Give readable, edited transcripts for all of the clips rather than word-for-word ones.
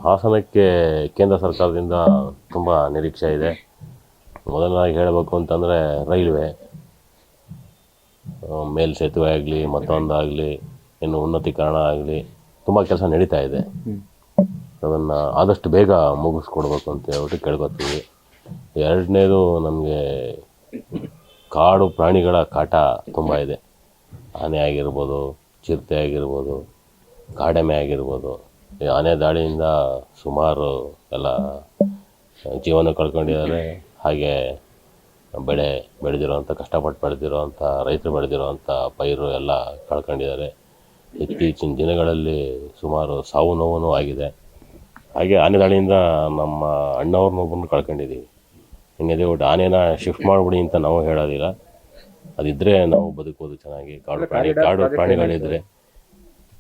ಹಾಸನಕ್ಕೆ ಕೇಂದ್ರ ಸರ್ಕಾರದಿಂದ ತುಂಬ ನಿರೀಕ್ಷೆ ಇದೆ. ಮೊದಲನಾಗಿ ಹೇಳಬೇಕು ಅಂತಂದರೆ ರೈಲ್ವೆ ಮೇಲ್ಸೇತುವೆ ಆಗಲಿ ಮತ್ತೊಂದಾಗಲಿ ಇನ್ನು ಉನ್ನತೀಕರಣ ಆಗಲಿ ತುಂಬ ಕೆಲಸ ನಡೀತಾ ಇದೆ. ಅದನ್ನು ಆದಷ್ಟು ಬೇಗ ಮುಗಿಸ್ಕೊಡ್ಬೇಕು ಅಂತ ಹೇಳ್ಬಿಟ್ಟು ಕೇಳ್ಕೊತೀವಿ. ಎರಡನೇದು ನಮಗೆ ಕಾಡು ಪ್ರಾಣಿಗಳ ಕಾಟ ತುಂಬ ಇದೆ. ಆನೆ ಆಗಿರ್ಬೋದು, ಚಿರತೆ ಆಗಿರ್ಬೋದು, ಕಾಡೆಮ್ಮೆ ಆಗಿರ್ಬೋದು. ಈ ಆನೆ ದಾಳಿಯಿಂದ ಸುಮಾರು ಎಲ್ಲ ಜೀವನ ಕಳ್ಕೊಂಡಿದ್ದಾರೆ. ಹಾಗೆ ಬೆಳೆದಿರೋವಂಥ ಕಷ್ಟಪಟ್ಟು ಬೆಳೆದಿರೋವಂಥ ರೈತರು ಬೆಳೆದಿರೋವಂಥ ಪೈರು ಎಲ್ಲ ಕಳ್ಕೊಂಡಿದ್ದಾರೆ. ಇತ್ತೀಚಿನ ದಿನಗಳಲ್ಲಿ ಸುಮಾರು ಸಾವು ನೋವು ಆಗಿದೆ. ಹಾಗೆ ಆನೆ ದಾಳಿಯಿಂದ ನಮ್ಮ ಅಣ್ಣವ್ರನ್ನೊಬ್ಬರನ್ನು ಕಳ್ಕೊಂಡಿದ್ದೀವಿ. ಹಿಂಗೆ ಒಟ್ಟು ಆನೆನ ಶಿಫ್ಟ್ ಮಾಡಿಬಿಡಿ ಅಂತ ನಾವು ಹೇಳೋದಿಲ್ಲ. ಅದಿದ್ದರೆ ನಾವು ಬದುಕೋದು ಚೆನ್ನಾಗಿ. ಕಾಡು ಪ್ರಾಣಿಗಳಿದ್ದರೆ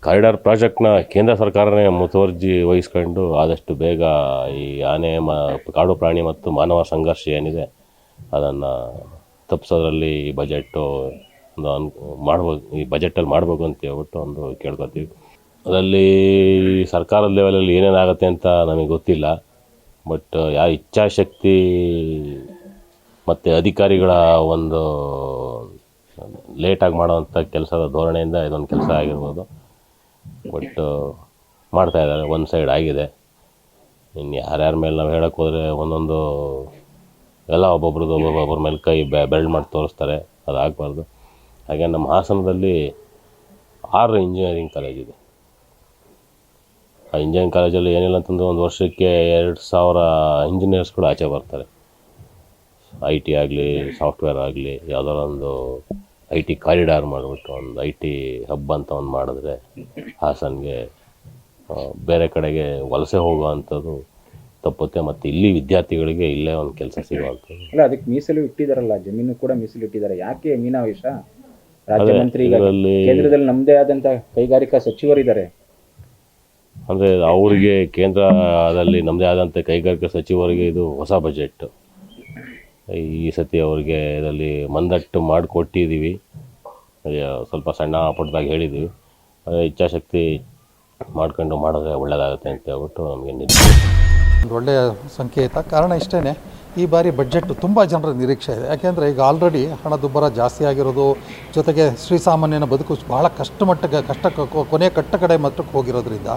ಕಾರಿಡಾರ್ ಪ್ರಾಜೆಕ್ಟ್ನ ಕೇಂದ್ರ ಸರ್ಕಾರನೇ ಮುತುವರ್ಜಿ ವಹಿಸ್ಕೊಂಡು ಆದಷ್ಟು ಬೇಗ ಈ ಆನೆ ಕಾಡು ಪ್ರಾಣಿ ಮತ್ತು ಮಾನವ ಸಂಘರ್ಷ ಏನಿದೆ ಅದನ್ನು ತಪ್ಪಿಸೋದ್ರಲ್ಲಿ ಈ ಬಜೆಟ್ಟು ಮಾಡ್ಬೋದು. ಈ ಬಜೆಟಲ್ಲಿ ಮಾಡ್ಬೇಕು ಅಂತ ಹೇಳ್ಬಿಟ್ಟು ಒಂದು ಕೇಳ್ಕೊತೀವಿ. ಅದರಲ್ಲಿ ಸರ್ಕಾರದ ಲೆವೆಲಲ್ಲಿ ಏನೇನಾಗುತ್ತೆ ಅಂತ ನಮಗೆ ಗೊತ್ತಿಲ್ಲ. ಬಟ್ ಯಾವ ಇಚ್ಛಾಶಕ್ತಿ ಮತ್ತು ಅಧಿಕಾರಿಗಳ ಒಂದು ಲೇಟಾಗಿ ಮಾಡೋವಂಥ ಕೆಲಸದ ಧೋರಣೆಯಿಂದ ಇದೊಂದು ಕೆಲಸ ಆಗಿರ್ಬೋದು. ಬಟ್ ಮಾಡ್ತಾಯಿದ್ದಾರೆ, ಒಂದು ಸೈಡ್ ಆಗಿದೆ. ಇನ್ನು ಯಾರ್ಯಾರ ಮೇಲೆ ನಾವು ಹೇಳೋಕ್ಕೆ ಹೋದರೆ ಒಂದೊಂದು ಎಲ್ಲ ಒಬ್ಬೊಬ್ರ ಮೇಲೆ ಕೈ ಬೆಲ್ಡ್ ಮಾಡಿ ತೋರಿಸ್ತಾರೆ. ಅದು ಆಗಬಾರ್ದು. ಹಾಗೆ ನಮ್ಮ ಹಾಸನದಲ್ಲಿ 6 ಇಂಜಿನಿಯರಿಂಗ್ ಕಾಲೇಜ್ ಇದೆ. ಆ ಇಂಜಿನಿಯರಿಂಗ್ ಕಾಲೇಜಲ್ಲಿ ಏನಿಲ್ಲ ಅಂತಂದರೆ ಒಂದು ವರ್ಷಕ್ಕೆ 2000 ಇಂಜಿನಿಯರ್ಸ್ಗಳು ಆಚೆ ಬರ್ತಾರೆ. IT ಆಗಲಿ ಸಾಫ್ಟ್ವೇರ್ ಆಗಲಿ ಯಾವುದಾದ್ರು ಒಂದು IT ಕಾರಿಡಾರ್ ಮಾಡಿಬಿಟ್ಟು ಒಂದು IT ಹಬ್ ಅಂತ ಒಂದು ಮಾಡಿದ್ರೆ ಹಾಸನ್ಗೆ ಬೇರೆ ಕಡೆಗೆ ವಲಸೆ ಹೋಗುವಂಥದ್ದು ತಪ್ಪುತ್ತೆ. ಮತ್ತು ಇಲ್ಲಿ ವಿದ್ಯಾರ್ಥಿಗಳಿಗೆ ಇಲ್ಲೇ ಒಂದು ಕೆಲಸ ಸಿಗುವಂಥದ್ದು. ಅಲ್ಲ, ಅದಕ್ಕೆ ಮೀಸಲು ಇಟ್ಟಿದ್ದಾರಲ್ಲ, ಜಮೀನು ಕೂಡ ಮೀಸಲು ಇಟ್ಟಿದ್ದಾರೆ. ಯಾಕೆ ಮೀನಾವೇಶ? ರಾಜ್ಯ ಮಂತ್ರಿಗಳಲ್ಲಿ ಕೇಂದ್ರದಲ್ಲಿ ನಮ್ಮದೇ ಆದಂಥ ಕೈಗಾರಿಕಾ ಸಚಿವರಿದ್ದಾರೆ. ಅಂದರೆ ಅವರಿಗೆ ಕೇಂದ್ರದಲ್ಲಿ ನಮ್ಮದೇ ಆದಂಥ ಕೈಗಾರಿಕಾ ಸಚಿವರಿಗೆ ಇದು ಹೊಸ ಬಜೆಟ್. ಈ ಸತಿ ಅವ್ರಿಗೆ ಇದರಲ್ಲಿ ಮಂದಟ್ಟು ಮಾಡಿಕೊಟ್ಟಿದ್ದೀವಿ. ಸ್ವಲ್ಪ ಸಣ್ಣ ಪುಟ್ಟದಾಗಿ ಹೇಳಿದ್ದೀವಿ. ಇಚ್ಛಾಶಕ್ತಿ ಮಾಡ್ಕೊಂಡು ಮಾಡಿದ್ರೆ ಒಳ್ಳೆಯದಾಗುತ್ತೆ ಅಂತ ಹೇಳ್ಬಿಟ್ಟು ನಮಗೆ ಒಂದು ಒಳ್ಳೆಯ ಸಂಕೇತ. ಕಾರಣ ಇಷ್ಟೇ, ಈ ಬಾರಿ ಬಡ್ಜೆಟ್ ತುಂಬ ಜನರ ನಿರೀಕ್ಷೆ ಇದೆ. ಯಾಕೆಂದರೆ ಈಗ ಆಲ್ರೆಡಿ ಹಣದುಬ್ಬರ ಜಾಸ್ತಿ ಆಗಿರೋದು, ಜೊತೆಗೆ ಶ್ರೀಸಾಮಾನ್ಯನ ಬದುಕು ಭಾಳ ಕೊನೆಯ ಕಡೆ ಮಟ್ಟಕ್ಕೆ ಹೋಗಿರೋದ್ರಿಂದ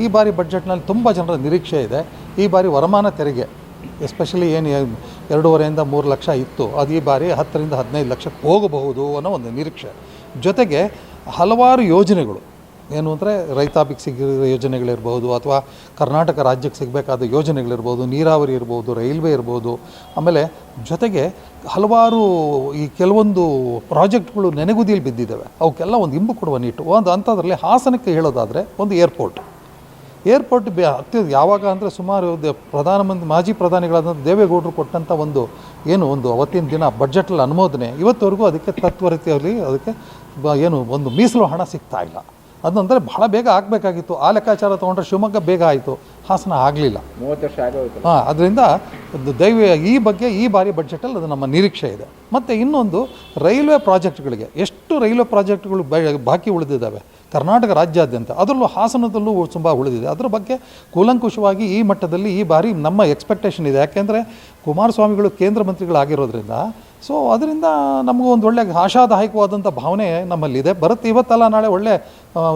ಈ ಬಾರಿ ಬಡ್ಜೆಟ್ನಲ್ಲಿ ತುಂಬ ಜನರ ನಿರೀಕ್ಷೆ ಇದೆ. ಈ ಬಾರಿ ವರಮಾನ ತೆರಿಗೆ ಎಸ್ಪೆಷಲಿ ಏನು 2.5 ಇಂದ 3 ಲಕ್ಷ ಇತ್ತು, ಅದು ಈ ಬಾರಿ 10 ರಿಂದ 15 ಲಕ್ಷಕ್ಕೆ ಹೋಗಬಹುದು ಅನ್ನೋ ಒಂದು ನಿರೀಕ್ಷೆ. ಜೊತೆಗೆ ಹಲವಾರು ಯೋಜನೆಗಳು ಏನು ಅಂದರೆ ರೈತಾಪಿಗೆ ಸಿಗಿರೋ ಯೋಜನೆಗಳಿರ್ಬೋದು, ಅಥವಾ ಕರ್ನಾಟಕ ರಾಜ್ಯಕ್ಕೆ ಸಿಗಬೇಕಾದ ಯೋಜನೆಗಳಿರ್ಬೋದು, ನೀರಾವರಿ ಇರ್ಬೋದು, ರೈಲ್ವೆ ಇರ್ಬೋದು. ಆಮೇಲೆ ಜೊತೆಗೆ ಹಲವಾರು ಈ ಕೆಲವೊಂದು ಪ್ರಾಜೆಕ್ಟ್ಗಳು ನೆನೆಗುದಿಯಲ್ಲಿ ಬಿದ್ದಿದ್ದಾವೆ. ಅವಕ್ಕೆಲ್ಲ ಒಂದು ಇಂಬು ಕೊಡುವ ನಿಟ್ಟು ಒಂದು ಅಂಥದ್ರಲ್ಲಿ ಹಾಸನಕ್ಕೆ ಹೇಳೋದಾದರೆ ಒಂದು ಏರ್ಪೋರ್ಟ್ ಯಾವಾಗ ಅಂದರೆ ಸುಮಾರು ಮಾಜಿ ಪ್ರಧಾನಿಗಳಾದಂಥ ದೇವೇಗೌಡರು ಕೊಟ್ಟಂಥ ಒಂದು ಅವತ್ತಿನ ದಿನ ಬಡ್ಜೆಟಲ್ಲಿ ಅನುಮೋದನೆ, ಇವತ್ತವರೆಗೂ ಅದಕ್ಕೆ ತತ್ವರೀತಿಯಲ್ಲಿ ಅದಕ್ಕೆ ಒಂದು ಮೀಸಲು ಹಣ ಸಿಗ್ತಾ ಇಲ್ಲ. ಅದಂದರೆ ಬಹಳ ಬೇಗ ಆಗಬೇಕಾಗಿತ್ತು. ಆ ಲೆಕ್ಕಾಚಾರ ತೊಗೊಂಡ್ರೆ ಶಿವಮೊಗ್ಗ ಬೇಗ ಆಯಿತು, ಹಾಸನ ಆಗಲಿಲ್ಲ. 30 ವರ್ಷ ಆಗೋಯ್ತು. ಅದರಿಂದ ಈ ಬಗ್ಗೆ ಈ ಬಾರಿ ಬಡ್ಜೆಟಲ್ಲಿ ಅದು ನಮ್ಮ ನಿರೀಕ್ಷೆ ಇದೆ. ಮತ್ತು ಇನ್ನೊಂದು ರೈಲ್ವೆ ಪ್ರಾಜೆಕ್ಟ್ಗಳಿಗೆ ಎಷ್ಟು ರೈಲ್ವೆ ಪ್ರಾಜೆಕ್ಟ್ಗಳು ಬಾಕಿ ಉಳಿದಿದ್ದಾವೆ ಕರ್ನಾಟಕ ರಾಜ್ಯಾದ್ಯಂತ, ಅದರಲ್ಲೂ ಹಾಸನದಲ್ಲೂ ತುಂಬ ಉಳಿದಿದೆ. ಅದರ ಬಗ್ಗೆ ಕೂಲಂಕುಷವಾಗಿ ಈ ಮಟ್ಟದಲ್ಲಿ ಈ ಬಾರಿ ನಮ್ಮ ಎಕ್ಸ್ಪೆಕ್ಟೇಷನ್ ಇದೆ. ಯಾಕೆಂದರೆ ಕುಮಾರಸ್ವಾಮಿಗಳು ಕೇಂದ್ರ ಮಂತ್ರಿಗಳಾಗಿರೋದ್ರಿಂದ ಅದರಿಂದ ನಮಗೂ ಒಂದು ಒಳ್ಳೆ ಆಶಾದಾಯಕವಾದಂಥ ಭಾವನೆ ನಮ್ಮಲ್ಲಿದೆ. ಇವತ್ತಲ್ಲ ನಾಳೆ ಒಳ್ಳೆ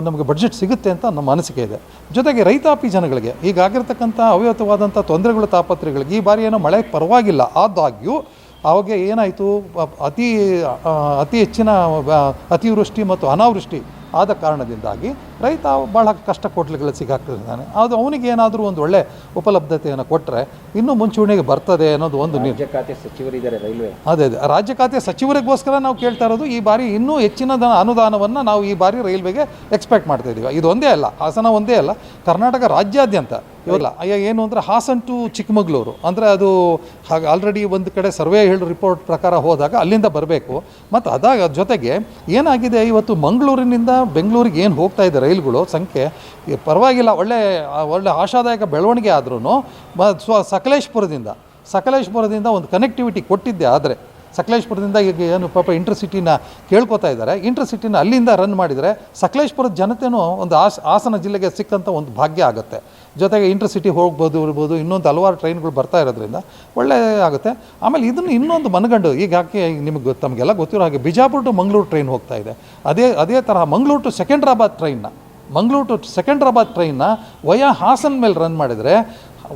ನಮಗೆ ಬಡ್ಜೆಟ್ ಸಿಗುತ್ತೆ ಅಂತ ನಮ್ಮ ಅನಿಸಿಕೆ ಇದೆ. ಜೊತೆಗೆ ರೈತಾಪಿ ಜನಗಳಿಗೆ ಈಗಾಗಿರ್ತಕ್ಕಂಥ ಅವ್ಯವತವಾದಂಥ ತೊಂದರೆಗಳು ತಾಪತ್ರೆಗಳಿಗೆ ಈ ಬಾರಿ ಏನೋ ಮಳೆ ಪರವಾಗಿಲ್ಲ. ಆದಾಗ್ಯೂ ಅವಾಗ ಏನಾಯಿತು, ಅತಿ ಹೆಚ್ಚಿನ ಅತಿವೃಷ್ಟಿ ಮತ್ತು ಅನಾವೃಷ್ಟಿ ಆದ ಕಾರಣದಿಂದಾಗಿ ರೈತ ಭಾಳ ಕಷ್ಟ ಕೋಟ್ಲಿಗಳು ಸಿಗಾಕ್ತಿದ್ದಾನೆ. ಅದು ಅವನಿಗೆ ಏನಾದರೂ ಒಂದು ಒಳ್ಳೆ ಉಪಲಬ್ಧತೆಯನ್ನು ಕೊಟ್ಟರೆ ಇನ್ನೂ ಮುಂಚೂಣಿಗೆ ಬರ್ತದೆ ಅನ್ನೋದು ಒಂದು ರಾಜ್ಯ ಖಾತೆ ಸಚಿವರಿದ್ದಾರೆ ರೈಲ್ವೆ. ಅದೇ ರಾಜ್ಯ ಖಾತೆ ಸಚಿವರಿಗೋಸ್ಕರ ನಾವು ಕೇಳ್ತಾ ಇರೋದು. ಈ ಬಾರಿ ಇನ್ನೂ ಹೆಚ್ಚಿನ ಅನುದಾನವನ್ನು ನಾವು ಈ ಬಾರಿ ರೈಲ್ವೆಗೆ ಎಕ್ಸ್ಪೆಕ್ಟ್ ಮಾಡ್ತಾ ಇದ್ದೀವಿ. ಇದು ಒಂದೇ ಅಲ್ಲ, ಹಾಸನ ಒಂದೇ ಅಲ್ಲ, ಕರ್ನಾಟಕ ರಾಜ್ಯಾದ್ಯಂತ ಇವಲ್ಲ. ಏನು ಅಂದರೆ ಹಾಸನ್ ಟು ಚಿಕ್ಕಮಗಳೂರು ಅಂದರೆ ಅದು ಹಾಗೆ ಆಲ್ರೆಡಿ ಒಂದು ಕಡೆ ಸರ್ವೆ ರಿಪೋರ್ಟ್ ಪ್ರಕಾರ ಹೋದಾಗ ಅಲ್ಲಿಂದ ಬರಬೇಕು. ಮತ್ತು ಜೊತೆಗೆ ಏನಾಗಿದೆ, ಇವತ್ತು ಮಂಗಳೂರಿನಿಂದ ಬೆಂಗಳೂರಿಗೆ ಏನು ಹೋಗ್ತಾ ಇದೆ ರೈಲುಗಳು ಸಂಖ್ಯೆ ಪರವಾಗಿಲ್ಲ, ಒಳ್ಳೆ ಆಶಾದಾಯಕ ಬೆಳವಣಿಗೆ ಆದ್ರೂ ಸಕಲೇಶ್ಪುರದಿಂದ ಒಂದು ಕನೆಕ್ಟಿವಿಟಿ ಕೊಟ್ಟಿದ್ದೆ. ಆದರೆ ಸಕಲೇಶ್ಪುರದಿಂದ ಈಗ ಏನು ಪಾಪ ಇಂಟರ್ಸಿಟಿನ ಕೇಳ್ಕೊತಾ ಇದ್ದಾರೆ, ಇಂಟರ್ಸಿಟಿನ ಅಲ್ಲಿಂದ ರನ್ ಮಾಡಿದರೆ ಸಕಲೇಶ್ಪುರದ ಜನತೆಯೂ ಒಂದು ಹಾಸನ ಜಿಲ್ಲೆಗೆ ಸಿಕ್ಕಂಥ ಒಂದು ಭಾಗ್ಯ ಆಗುತ್ತೆ. ಜೊತೆಗೆ ಇಂಟರ್ಸಿಟಿ ಹೋಗ್ಬೋದು ಇರ್ಬೋದು, ಇನ್ನೊಂದು ಹಲವಾರು ಟ್ರೈನ್ಗಳು ಬರ್ತಾ ಇರೋದ್ರಿಂದ ಒಳ್ಳೆ ಆಗುತ್ತೆ. ಆಮೇಲೆ ಇದನ್ನು ಇನ್ನೊಂದು ಮನಗಂಡು ಈಗ ಯಾಕೆ ನಿಮಗೆ ತಮಗೆಲ್ಲ ಗೊತ್ತಿರೋ ಹಾಗೆ ಬಿಜಾಪುರ ಟು ಮಂಗಳೂರು ಟ್ರೈನ್ ಹೋಗ್ತಾ ಇದೆ. ಅದೇ ತರಹ ಮಂಗಳೂರು ಟು ಸೆಕೆಂಡ್ರಾಬಾದ್ ಟ್ರೈನ್ನ ವಯಾ ಹಾಸನ ಮೇಲೆ ರನ್ ಮಾಡಿದರೆ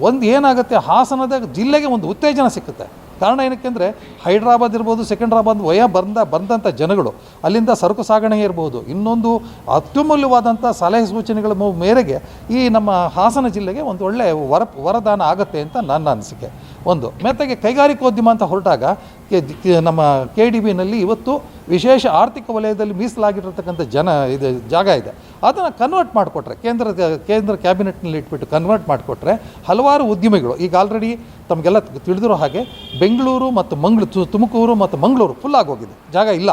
ಒಂದು ಏನಾಗುತ್ತೆ, ಹಾಸನದ ಜಿಲ್ಲೆಗೆ ಒಂದು ಉತ್ತೇಜನ ಸಿಕ್ಕುತ್ತೆ. ಕಾರಣ ಏನಕ್ಕೆ ಅಂದರೆ ಹೈದ್ರಾಬಾದ್ ಇರ್ಬೋದು, ಸೆಕೆಂಡ್ರಾಬಾದ್ ಬಂದಂಥ ಜನಗಳು ಅಲ್ಲಿಂದ ಸರಕು ಸಾಗಣೆ ಇರ್ಬೋದು, ಇನ್ನೊಂದು ಅತ್ಯಮೂಲ್ಯವಾದಂಥ ಸಲಹೆ ಸೂಚನೆಗಳ ಮೇರೆಗೆ ಈ ನಮ್ಮ ಹಾಸನ ಜಿಲ್ಲೆಗೆ ಒಂದು ಒಳ್ಳೆಯ ವರದಾನ ಆಗುತ್ತೆ ಅಂತ ನನ್ನ ಅನಿಸಿಕೆ. ಒಂದು ಮೆತ್ತಗೆ ಕೈಗಾರಿಕೋದ್ಯಮ ಅಂತ ಹೊರಟಾಗ ನಮ್ಮ KDBನಲ್ಲಿ ಇವತ್ತು ವಿಶೇಷ ಆರ್ಥಿಕ ವಲಯದಲ್ಲಿ ಮೀಸಲಾಗಿರತಕ್ಕಂಥ ಜಾಗ ಇದೆ. ಅದನ್ನು ಕನ್ವರ್ಟ್ ಮಾಡಿಕೊಟ್ರೆ ಕೇಂದ್ರ ಕ್ಯಾಬಿನೆಟ್ನಲ್ಲಿ ಇಟ್ಬಿಟ್ಟು ಕನ್ವರ್ಟ್ ಮಾಡಿಕೊಟ್ರೆ ಹಲವಾರು ಉದ್ಯಮಿಗಳು ಈಗ ಆಲ್ರೆಡಿ ತಮಗೆಲ್ಲ ತಿಳಿದಿರೋ ಹಾಗೆ ಬೆಂಗಳೂರು ಮತ್ತು ತುಮಕೂರು ಮತ್ತು ಮಂಗಳೂರು ಫುಲ್ ಆಗೋಗಿದೆ, ಜಾಗ ಇಲ್ಲ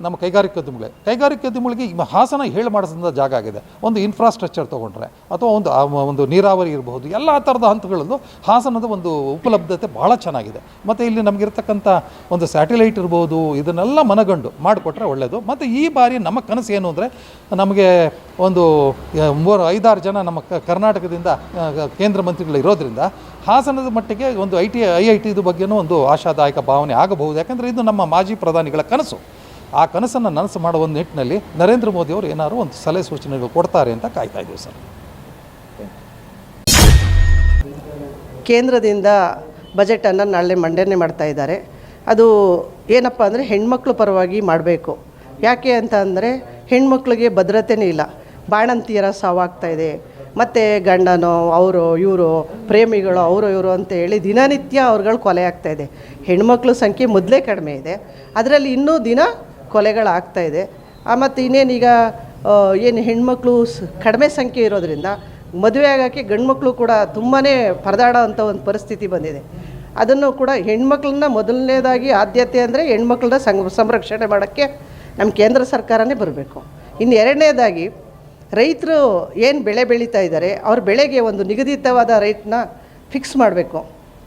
ನಮ್ಮ ಕೈಗಾರಿಕೋದ್ಯಮಗಳಿಗೆ ಈಗ ಹಾಸನ ಹೇಳಿ ಮಾಡಿಸಿದ ಜಾಗ ಆಗಿದೆ. ಒಂದು ಇನ್ಫ್ರಾಸ್ಟ್ರಕ್ಚರ್ ತೊಗೊಂಡ್ರೆ ಅಥವಾ ಒಂದು ನೀರಾವರಿ ಇರಬಹುದು, ಎಲ್ಲ ಥರದ ಹಂತಗಳಲ್ಲೂ ಹಾಸನದ ಒಂದು ಉಪಲಬ್ಧತೆ ಭಾಳ ಚೆನ್ನಾಗಿದೆ. ಮತ್ತು ಇಲ್ಲಿ ನಮಗಿರ್ತಕ್ಕಂಥ ಒಂದು ಸ್ಯಾಟಲೈಟ್ ಇರ್ಬೋದು, ಇದನ್ನೆಲ್ಲ ಮನಗಂಡು ಮಾಡಿಕೊಟ್ರೆ ಒಳ್ಳೆಯದು. ಮತ್ತು ಈ ಬಾರಿ ನಮ್ಮ ಕನಸು ಏನು ಅಂದರೆ ನಮಗೆ ಒಂದು 5-6 ಜನ ನಮ್ಮ ಕರ್ನಾಟಕದಿಂದ ಕೇಂದ್ರ ಮಂತ್ರಿಗಳು ಇರೋದ್ರಿಂದ ಹಾಸನದ ಮಟ್ಟಿಗೆ ಒಂದು IIT ಬಗ್ಗೆನೂ ಒಂದು ಆಶಾದಾಯಕ ಭಾವನೆ ಆಗಬಹುದು. ಯಾಕಂದರೆ ಇದು ನಮ್ಮ ಮಾಜಿ ಪ್ರಧಾನಿಗಳ ಕನಸು. ಆ ಕನಸನ್ನು ನನಸು ಮಾಡುವ ನಿಟ್ಟಿನಲ್ಲಿ ನರೇಂದ್ರ ಮೋದಿ ಅವರು ಏನಾದರೂ ಒಂದು ಸಲಹೆ ಸೂಚನೆಗಳು ಕೊಡ್ತಾರೆ ಅಂತ ಕಾಯ್ತಾ ಇದ್ದೀವಿ ಸರ್. ಕೇಂದ್ರದಿಂದ ಬಜೆಟನ್ನು ನಾಳೆ ಮಂಡನೆ ಮಾಡ್ತಾ ಇದ್ದಾರೆ. ಅದು ಏನಪ್ಪ ಅಂದರೆ ಹೆಣ್ಮಕ್ಳು ಪರವಾಗಿ ಮಾಡಬೇಕು. ಯಾಕೆ ಅಂತ ಅಂದರೆ ಹೆಣ್ಮಕ್ಳಿಗೆ ಭದ್ರತೆನೇ ಇಲ್ಲ, ಬಾಣಂತಿಯರ ಸಾವಾಗ್ತಾ ಇದೆ, ಮತ್ತು ಗಂಡನೋ ಅವರು ಇವರು ಪ್ರೇಮಿಗಳು ಅವರು ಇವರು ಅಂತ ಹೇಳಿ ದಿನನಿತ್ಯ ಅವ್ರುಗಳು ಕೊಲೆ ಆಗ್ತಾಯಿದೆ. ಹೆಣ್ಮಕ್ಳ ಸಂಖ್ಯೆ ಮೊದಲೇ ಕಡಿಮೆ ಇದೆ, ಅದರಲ್ಲಿ ಇನ್ನೂ ದಿನ ಕೊಲೆಗಳಾಗ್ತಾಯಿದೆ. ಮತ್ತು ಇನ್ನೇನೀಗ ಏನು ಹೆಣ್ಮಕ್ಳು ಕಡಿಮೆ ಸಂಖ್ಯೆ ಇರೋದ್ರಿಂದ ಮದುವೆ ಆಗೋಕ್ಕೆ ಗಂಡ್ಮಕ್ಳು ಕೂಡ ತುಂಬಾ ಪರದಾಡೋ ಅಂಥ ಒಂದು ಪರಿಸ್ಥಿತಿ ಬಂದಿದೆ. ಅದನ್ನು ಕೂಡ ಹೆಣ್ಮಕ್ಳನ್ನ ಮೊದಲನೇದಾಗಿ ಆದ್ಯತೆ ಅಂದರೆ ಹೆಣ್ಮಕ್ಳನ್ನ ಸಂರಕ್ಷಣೆ ಮಾಡೋಕ್ಕೆ ನಮ್ಮ ಕೇಂದ್ರ ಸರ್ಕಾರನೇ ಬರಬೇಕು. ಇನ್ನು ಎರಡನೇದಾಗಿ ರೈತರು ಏನು ಬೆಳೆ ಬೆಳೀತಾ ಇದ್ದಾರೆ ಅವ್ರ ಬೆಳೆಗೆ ಒಂದು ನಿಗದಿತವಾದ ರೇಟ್ನ ಫಿಕ್ಸ್ ಮಾಡಬೇಕು.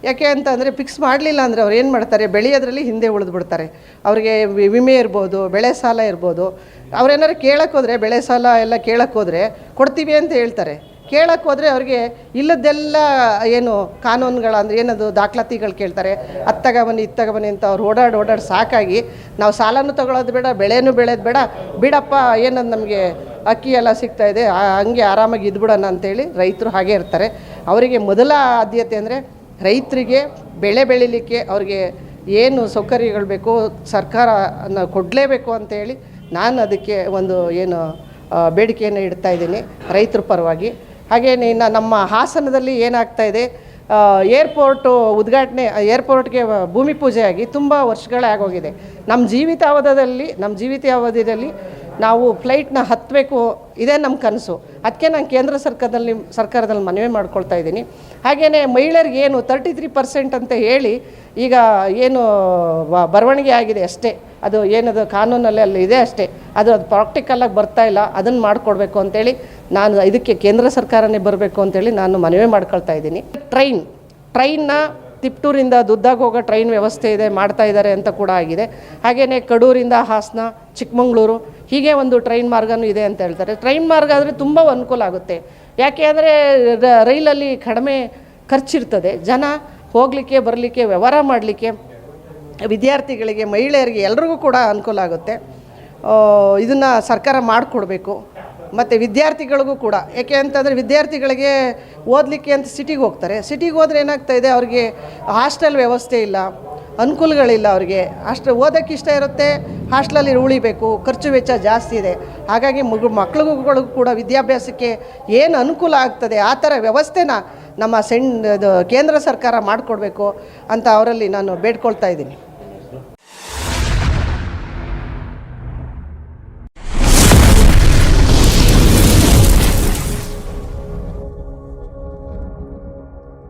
ಯಾಕೆ ಅಂತ ಅಂದರೆ ಫಿಕ್ಸ್ ಮಾಡಲಿಲ್ಲ ಅಂದರೆ ಅವ್ರು ಏನು ಮಾಡ್ತಾರೆ, ಬೆಳೆಯೋದ್ರಲ್ಲಿ ಹಿಂದೆ ಉಳಿದು ಬಿಡ್ತಾರೆ. ಅವ್ರಿಗೆ ವಿಮೆ ಇರ್ಬೋದು, ಬೆಳೆ ಸಾಲ ಇರ್ಬೋದು, ಅವ್ರೇನಾದ್ರು ಕೇಳೋಕ್ಕೋದ್ರೆ ಬೆಳೆ ಸಾಲ ಎಲ್ಲ ಕೇಳೋಕ್ಕೋದ್ರೆ ಕೊಡ್ತೀವಿ ಅಂತ ಹೇಳ್ತಾರೆ. ಕೇಳೋಕ್ಕೋದ್ರೆ ಅವ್ರಿಗೆ ಇಲ್ಲದ್ದೆಲ್ಲ ಏನು ಕಾನೂನುಗಳು ಅಂದರೆ ಏನದು ದಾಖಲಾತಿಗಳು ಕೇಳ್ತಾರೆ, ಅದು ತಗೊಬನ್ನಿ ಇದು ತಗೊಬನ್ನಿ ಅಂತ ಅವ್ರು ಓಡಾಡಿ ಸಾಕಾಗಿ ನಾವು ಸಾಲನೂ ತೊಗೊಳೋದು ಬೇಡ, ಬೆಳೆನೂ ಬೆಳೆಯೋದು ಬೇಡ, ಬಿಡಪ್ಪ ಏನದು ನಮಗೆ ಅಕ್ಕಿ ಎಲ್ಲ ಸಿಗ್ತಾಯಿದೆ ಹಂಗೆ ಆರಾಮಾಗಿ ಇದ್ಬಿಡೋಣ ಅಂತೇಳಿ ರೈತರು ಹಾಗೇ ಇರ್ತಾರೆ. ಅವರಿಗೆ ಮೊದಲ ಆದ್ಯತೆ ಅಂದರೆ ರೈತರಿಗೆ ಬೆಳೆ ಬೆಳೀಲಿಕ್ಕೆ ಅವ್ರಿಗೆ ಏನು ಸೌಕರ್ಯಗಳು ಬೇಕು ಸರ್ಕಾರ ಕೊಡಲೇಬೇಕು ಅಂತೇಳಿ ನಾನು ಅದಕ್ಕೆ ಒಂದು ಏನು ಬೇಡಿಕೆಯನ್ನು ಇಡ್ತಾ ಇದ್ದೀನಿ ರೈತರ ಪರವಾಗಿ. ಹಾಗೆಯೇ ಇನ್ನು ನಮ್ಮ ಹಾಸನದಲ್ಲಿ ಏನಾಗ್ತಾಯಿದೆ, ಏರ್ಪೋರ್ಟು ಉದ್ಘಾಟನೆ, ಏರ್ಪೋರ್ಟ್ಗೆ ಭೂಮಿ ಪೂಜೆ ಆಗಿ ತುಂಬ ವರ್ಷಗಳೇ ಆಗೋಗಿದೆ. ನಮ್ಮ ಜೀವಿತಾವಧಿಯಲ್ಲಿ ನಾವು ಫ್ಲೈಟ್ನ ಹತ್ತಬೇಕು, ಇದೇ ನಮ್ಮ ಕನಸು. ಅದಕ್ಕೆ ನಾನು ಕೇಂದ್ರ ಸರ್ಕಾರದಲ್ಲಿ ಮನವಿ ಮಾಡ್ಕೊಳ್ತಾ ಇದ್ದೀನಿ. ಹಾಗೆಯೇ ಮಹಿಳೆಯರಿಗೆ ಏನು 33% ಅಂತ ಹೇಳಿ ಈಗ ಏನು ಬರವಣಿಗೆ ಆಗಿದೆ ಅಷ್ಟೇ, ಅದು ಏನದು ಕಾನೂನಲ್ಲಿ ಅಲ್ಲಿ ಇದೆ ಅಷ್ಟೇ, ಅದು ಪ್ರಾಕ್ಟಿಕಲಾಗಿ ಬರ್ತಾ ಇಲ್ಲ, ಅದನ್ನು ಮಾಡಿಕೊಡ್ಬೇಕು ಅಂತೇಳಿ ನಾನು ಇದಕ್ಕೆ ಕೇಂದ್ರ ಸರ್ಕಾರನೇ ಬರಬೇಕು ಅಂತೇಳಿ ನಾನು ಮನವಿ ಮಾಡ್ಕೊಳ್ತಾ ಇದ್ದೀನಿ. ಟ್ರೈನ್ನ ತಿಪ್ಟೂರಿಂದ ದುದ್ದಾಗಿ ಹೋಗೋ ಟ್ರೈನ್ ವ್ಯವಸ್ಥೆ ಇದೆ, ಮಾಡ್ತಾ ಇದ್ದಾರೆ ಅಂತ ಕೂಡ ಆಗಿದೆ. ಹಾಗೆಯೇ ಕಡೂರಿಂದ ಹಾಸನ, ಚಿಕ್ಕಮಗಳೂರು ಹೀಗೆ ಒಂದು ಟ್ರೈನ್ ಮಾರ್ಗನೂ ಇದೆ ಅಂತ ಹೇಳ್ತಾರೆ. ಟ್ರೈನ್ ಮಾರ್ಗ ಆದರೆ ತುಂಬ ಅನುಕೂಲ ಆಗುತ್ತೆ. ಯಾಕೆ ಅಂದರೆ ರೈಲಲ್ಲಿ ಕಡಿಮೆ ಖರ್ಚಿರ್ತದೆ, ಜನ ಹೋಗಲಿಕ್ಕೆ ಬರಲಿಕ್ಕೆ ವ್ಯವಹಾರ ಮಾಡಲಿಕ್ಕೆ ವಿದ್ಯಾರ್ಥಿಗಳಿಗೆ ಮಹಿಳೆಯರಿಗೆ ಎಲ್ರಿಗೂ ಕೂಡ ಅನುಕೂಲ ಆಗುತ್ತೆ. ಇದನ್ನು ಸರ್ಕಾರ ಮಾಡಿಕೊಡ್ಬೇಕು. ಮತ್ತು ವಿದ್ಯಾರ್ಥಿಗಳಿಗೂ ಕೂಡ, ಯಾಕೆ ಅಂತಂದರೆ ವಿದ್ಯಾರ್ಥಿಗಳಿಗೆ ಓದಲಿಕ್ಕೆ ಅಂತ ಸಿಟಿಗೆ ಹೋಗ್ತಾರೆ. ಸಿಟಿಗೆ ಹೋದ್ರೆ ಏನಾಗ್ತಾಯಿದೆ, ಅವ್ರಿಗೆ ಹಾಸ್ಟೆಲ್ ವ್ಯವಸ್ಥೆ ಇಲ್ಲ, ಅನುಕೂಲಗಳಿಲ್ಲ. ಅವ್ರಿಗೆ ಓದೋಕ್ಕೆ ಇಷ್ಟ ಇರುತ್ತೆ, ಹಾಸ್ಟೆಲಲ್ಲಿ ಉಳಿಬೇಕು, ಖರ್ಚು ವೆಚ್ಚ ಜಾಸ್ತಿ ಇದೆ. ಹಾಗಾಗಿ ಮಕ್ಕಳುಗಳಿಗೂ ಕೂಡ ವಿದ್ಯಾಭ್ಯಾಸಕ್ಕೆ ಏನು ಅನುಕೂಲ ಆಗ್ತದೆ ಆ ಥರ ವ್ಯವಸ್ಥೆನ ನಮ್ಮ ಕೇಂದ್ರ ಸರ್ಕಾರ ಮಾಡಿಕೊಡ್ಬೇಕು ಅಂತ ಅವರಲ್ಲಿ ನಾನು ಬೇಡ್ಕೊಳ್ತಾ ಇದ್ದೀನಿ.